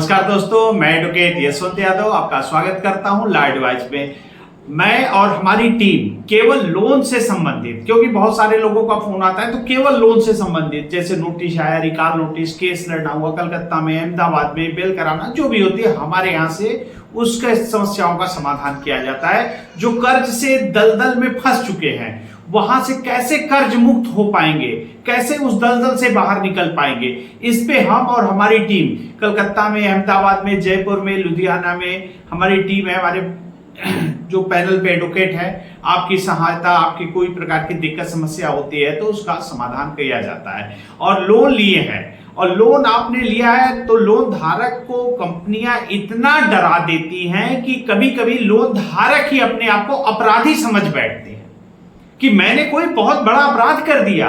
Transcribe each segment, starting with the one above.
नमस्कार दोस्तों, मैं एडवोकेट यशवंत यादव आपका स्वागत करता हूं लॉ एडवाइस में। मैं और हमारी टीम केवल लोन से संबंधित, क्योंकि बहुत सारे लोगों का फोन आता है तो केवल लोन से संबंधित, जैसे नोटिस आया, रिकॉल नोटिस, केस लड़ना हुआ कलकत्ता में, अहमदाबाद में, बेल कराना, जो भी होती है हमारे यहाँ से उसके समस्याओं का समाधान किया जाता है। जो कर्ज से दलदल में फंस चुके हैं वहां से कैसे कर्ज मुक्त हो पाएंगे, कैसे उस दलदल से बाहर निकल पाएंगे, इस पे हम और हमारी टीम कलकत्ता में, अहमदाबाद में, जयपुर में, लुधियाना में हमारी टीम है। हमारे जो पैनल पे एडवोकेट है, आपकी सहायता, आपकी कोई प्रकार की दिक्कत समस्या होती है तो उसका समाधान किया जाता है। और लोन लिए हैं, और लोन आपने लिया है तो लोन धारक को कंपनियां इतना डरा देती हैं कि कभी कभी लोन धारक ही अपने आप को अपराधी समझ बैठते हैं कि मैंने कोई बहुत बड़ा अपराध कर दिया,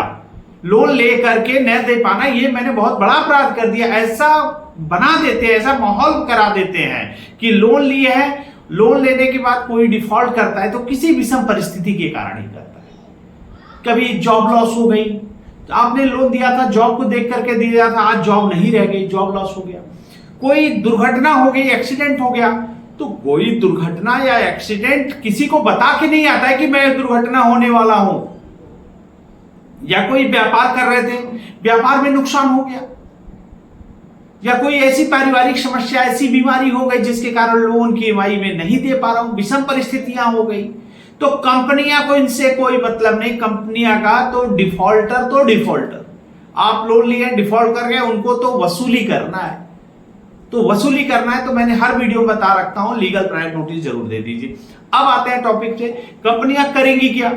लोन ले करके न दे पाना, ये मैंने बहुत बड़ा अपराध कर दिया। ऐसा बना देते हैं, ऐसा माहौल करा देते हैं कि लोन लिए हैं, लोन लेने के बाद कोई डिफॉल्ट करता है तो किसी विषम परिस्थिति के कारण ही करता है। कभी जॉब लॉस हो गई, तो आपने लोन दिया था, जॉब को देख करके दिया था, आज जॉब नहीं रह गई, जॉब लॉस हो गया। कोई दुर्घटना हो गई, एक्सीडेंट हो गया, तो कोई दुर्घटना या एक्सीडेंट किसी को बता के नहीं आता है कि मैं दुर्घटना होने वाला हूं। या कोई व्यापार कर रहे थे, व्यापार में नुकसान हो गया, या कोई ऐसी पारिवारिक समस्या, ऐसी बीमारी हो गई जिसके कारण लोन की ईएमआई में नहीं दे पा रहा हूं, विषम परिस्थितियां हो गई, तो कंपनियां को इनसे कोई मतलब नहीं। कंपनियां का तो डिफॉल्टर, आप लोन लिए, डिफॉल्ट कर गए, उनको तो वसूली करना है। तो वसूली करना है तो मैंने हर वीडियो में बता रखता हूं, लीगल प्राइवेट नोटिस जरूर दे दीजिए। अब आते हैं टॉपिक पे, कंपनियां करेंगी क्या?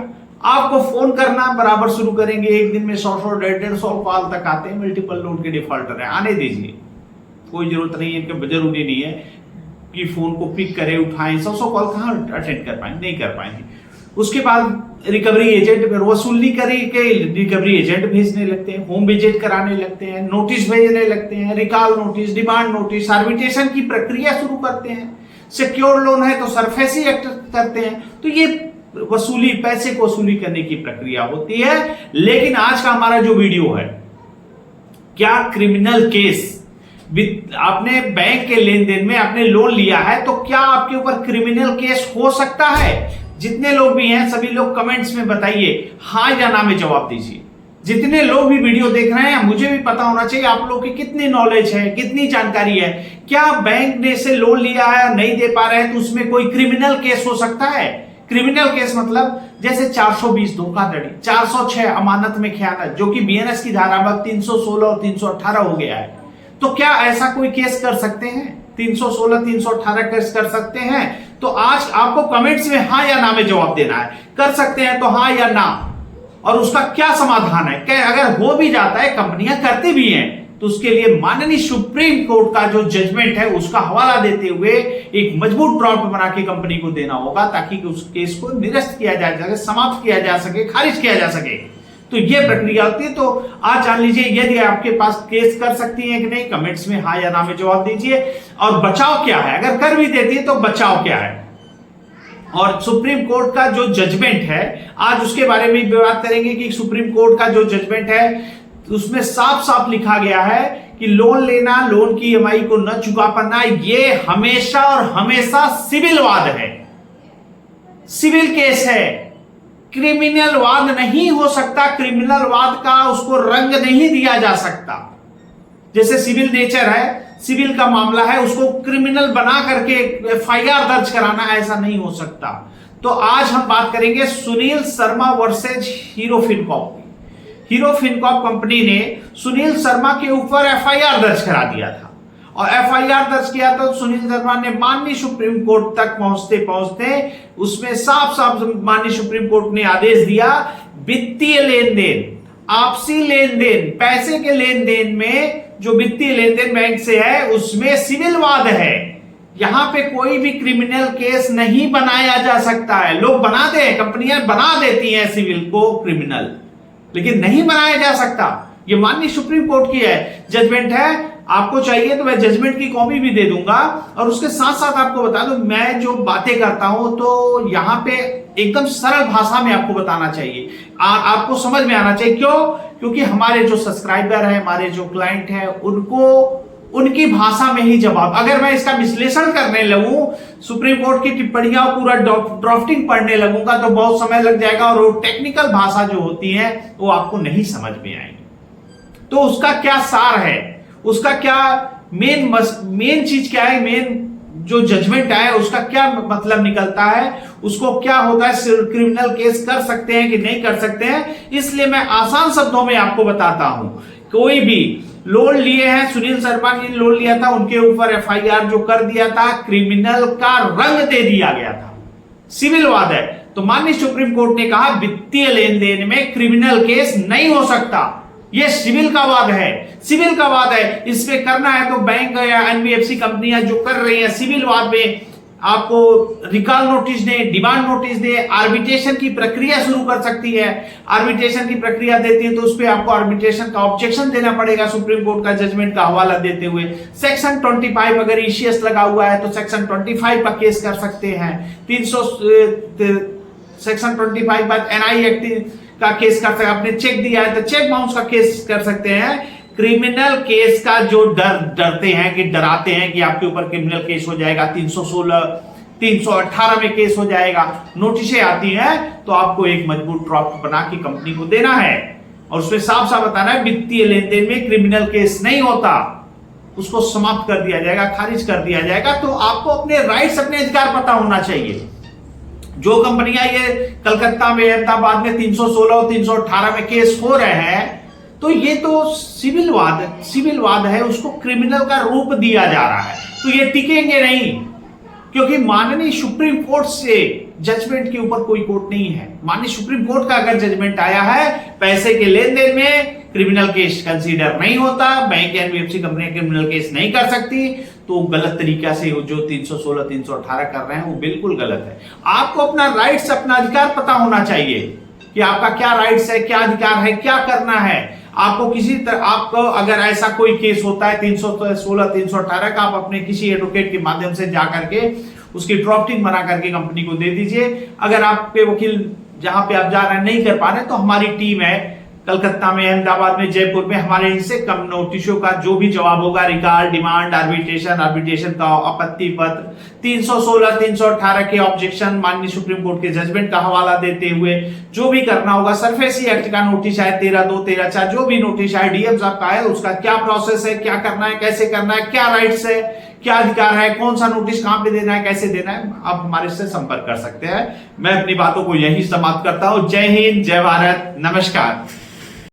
आपको फोन करना बराबर शुरू करेंगे, एक दिन में 100 150 कॉल तक आते हैं, मल्टीपल लोन के डिफॉल्टर है, आने दीजिए, कोई जरूरत नहीं है, इनका जरूरी नहीं है कि फोन को पिक करें, उठाएं। 100 कॉल कहां अटेंड कर पाएंगे, नहीं कर पाएंगे। उसके बाद रिकवरी एजेंट वसूली करके रिकवरी एजेंट भेजने लगते हैं, होम विजिट कराने लगते हैं, नोटिस भेजने लगते हैं, recall notice, demand notice, arbitration की प्रक्रिया शुरू करते हैं। सिक्योर लोन है तो सरफेसी एक्ट करते हैं। तो ये वसूली, पैसे को वसूली करने की प्रक्रिया होती है। लेकिन आज का हमारा जो वीडियो है, क्या क्रिमिनल केस, आपने बैंक के लेन देन में आपने लोन लिया है तो क्या आपके ऊपर क्रिमिनल केस हो सकता है? जितने लोग भी हैं सभी लोग कमेंट्स में बताइए, हाँ या ना में जवाब दीजिए। जितने लोग भी वीडियो देख रहे हैं, मुझे भी पता होना चाहिए आप लोग की कितनी नॉलेज है, कितनी जानकारी है। क्या बैंक ने से लोन लिया है और नहीं दे पा रहे हैं तो उसमें कोई क्रिमिनल केस हो सकता है? क्रिमिनल केस मतलब जैसे 420 धोखाधड़ी, 406 अमानत में खयानत, जो कि बीएनएस की धारा में 316 और 318 हो गया है। तो क्या ऐसा कोई केस कर सकते हैं? 316 318 केस कर सकते हैं? तो आज आपको कमेंट्स में हाँ या ना में जवाब देना है। कर सकते हैं तो हाँ या ना, और उसका क्या समाधान है। क्या अगर हो भी जाता है, कंपनियां करती भी हैं, तो उसके लिए माननीय सुप्रीम कोर्ट का जो जजमेंट है उसका हवाला देते हुए एक मजबूत प्रॉम्प्ट बना के कंपनी को देना होगा, ताकि उस केस को निरस्त किया जा सके, समाप्त किया जा सके, खारिज किया जा सके। तो ये प्रक्रिया होती है। तो आज जान लीजिए, यदि आपके पास केस कर सकती है कि नहीं, कमेंट्स में हाँ या ना में जवाब दीजिए। और बचाव क्या है, अगर कर भी देती है तो बचाव क्या है, और सुप्रीम कोर्ट का जो जजमेंट है आज उसके बारे में भी बात करेंगे कि सुप्रीम कोर्ट का जो जजमेंट है उसमें साफ साफ लिखा गया है कि लोन लेना, लोन की ईएमआई को न चुका पाना, ये हमेशा और हमेशा सिविल वाद है, सिविल केस है, क्रिमिनल वाद नहीं हो सकता। क्रिमिनल वाद का उसको रंग नहीं दिया जा सकता। जैसे सिविल नेचर है, सिविल का मामला है, उसको क्रिमिनल बना करके एफआईआर दर्ज कराना, ऐसा नहीं हो सकता। तो आज हम बात करेंगे Sunil Sharma versus hero Fincorp. Hero Fincorp company ने सुनील शर्मा के ऊपर एफआईआर दर्ज करा दिया था, और एफआईआर दर्ज किया तो सुनील शर्मा ने माननीय सुप्रीम कोर्ट तक पहुंचते पहुंचते उसमें साफ साफ माननीय सुप्रीम कोर्ट ने आदेश दिया, वित्तीय लेन देन, आपसी लेन देन, पैसे के लेन देन में जो वित्तीय लेन देन बैंक से है उसमें सिविल वाद है, यहां पे कोई भी क्रिमिनल केस नहीं बनाया जा सकता है। लोग बनाते हैं, कंपनियां बना देती हैं सिविल को क्रिमिनल, लेकिन नहीं बनाया जा सकता। ये माननीय सुप्रीम कोर्ट की है, जजमेंट है। आपको चाहिए तो मैं जजमेंट की कॉपी भी दे दूंगा। और उसके साथ साथ आपको बता दूं, मैं जो बातें करता हूं तो यहां पे एकदम सरल भाषा में आपको बताना चाहिए, आपको समझ में आना चाहिए। क्यों? क्योंकि हमारे जो सब्सक्राइबर है, हमारे जो क्लाइंट है, उनको उनकी भाषा में ही जवाब। अगर मैं इसका विश्लेषण करने लगूं, सुप्रीम कोर्ट की टिप्पणियां पूरा ड्राफ्टिंग पढ़ने लगूंगा तो बहुत समय लग जाएगा और वो टेक्निकल भाषा जो होती है वो आपको नहीं समझ में आएगी। तो उसका क्या सार है, उसका क्या मेन चीज क्या है, मेन जो जजमेंट है उसका क्या मतलब निकलता है, उसको क्या होता है, क्रिमिनल केस कर सकते हैं कि नहीं कर सकते हैं। इसलिए मैं आसान शब्दों में आपको बताता हूं। कोई भी लोन लिए हैं, सुनील शर्मा ने लोन लिया था, उनके ऊपर एफआईआर जो कर दिया था, क्रिमिनल का रंग दे दिया गया था, सिविल वाद है। तो माननीय सुप्रीम कोर्ट ने कहा वित्तीय लेन देन में क्रिमिनल केस नहीं हो सकता, यह सिविल का वाद है, सिविल का वाद है। इसमें करना है तो बैंक या एनबीएफसी कंपनियां जो कर रही हैं सिविल वाद में, आपको रिकॉल नोटिस दे, डिमांड नोटिस दे, आर्बिट्रेशन की प्रक्रिया शुरू कर सकती है। आर्बिट्रेशन की प्रक्रिया देती है तो उस पर आपको आर्बिट्रेशन का ऑब्जेक्शन देना पड़ेगा सुप्रीम कोर्ट का जजमेंट का हवाला देते हुए। सेक्शन 25 अगर ईसीएस लगा हुआ है तो सेक्शन 25 का केस कर सकते हैं। 300 सेक्शन 25 बाद एनआई एक्ट का केस कर सकते हैं। आपने चेक दिया है तो चेक बाउंस का केस कर सकते हैं। क्रिमिनल केस का जो डरते हैं कि डराते हैं कि आपके ऊपर क्रिमिनल केस हो जाएगा, 316 318 में केस हो जाएगा, नोटिसें आती हैं, तो आपको एक मजबूत ड्राफ्ट बना के कंपनी को देना है और उसमें साफ साफ बताना है वित्तीय लेन देन में क्रिमिनल केस नहीं होता, उसको समाप्त कर दिया जाएगा, खारिज कर दिया जाएगा। तो आपको अपने राइट्स, अपने अधिकार पता होना चाहिए। जो कंपनियां ये कलकत्ता में, अहमदाबाद में 316 और 318 में केस हो रहे हैं, तो ये तो सिविल वाद है, उसको क्रिमिनल का रूप दिया जा रहा है, तो ये टिकेंगे नहीं, क्योंकि माननीय सुप्रीम कोर्ट से जजमेंट के ऊपर कोई कोर्ट नहीं है। माननीय सुप्रीम कोर्ट का अगर जजमेंट आया है पैसे के लेन देन में क्रिमिनल केस कंसीडर नहीं होता, bank NBFC company criminal case नहीं कर सकती, तो गलत तरीका से जो 316 318 कर रहे हैं वो बिल्कुल गलत है। आपको अपना राइट्स, अपना अधिकार पता होना चाहिए कि आपका क्या राइट्स है, क्या अधिकार है, क्या करना है। आपको किसी तरह, आपको अगर ऐसा कोई केस होता है 316 318 का, आप अपने किसी एडवोकेट के माध्यम से जाकर के उसकी ड्राफ्टिंग बना करके कंपनी को दे दीजिए। अगर आपके वकील जहां पे आप जा रहे हैं नहीं कर पा रहे तो हमारी टीम है कलकत्ता में, अहमदाबाद में, जयपुर में, हमारे इनसे कम नोटिसों का जो भी जवाब होगा, रिकॉल, डिमांड, आर्बिट्रेशन का आपत्ति पत्र, 316 318 के ऑब्जेक्शन, माननीय सुप्रीम कोर्ट के जजमेंट का हवाला देते हुए जो भी करना होगा, सरफेसी एक्ट का नोटिस है 13(2) 13(4) जो भी नोटिस है, डीएम साहब का है, उसका क्या प्रोसेस है, क्या करना है, कैसे करना है, क्या राइट्स है, क्या अधिकार है, कौन सा नोटिस कहां पे देना है, कैसे देना है, आप हमारे से संपर्क कर सकते हैं। मैं अपनी बातों को यही समाप्त करता हूं। जय हिंद, जय भारत, नमस्कार।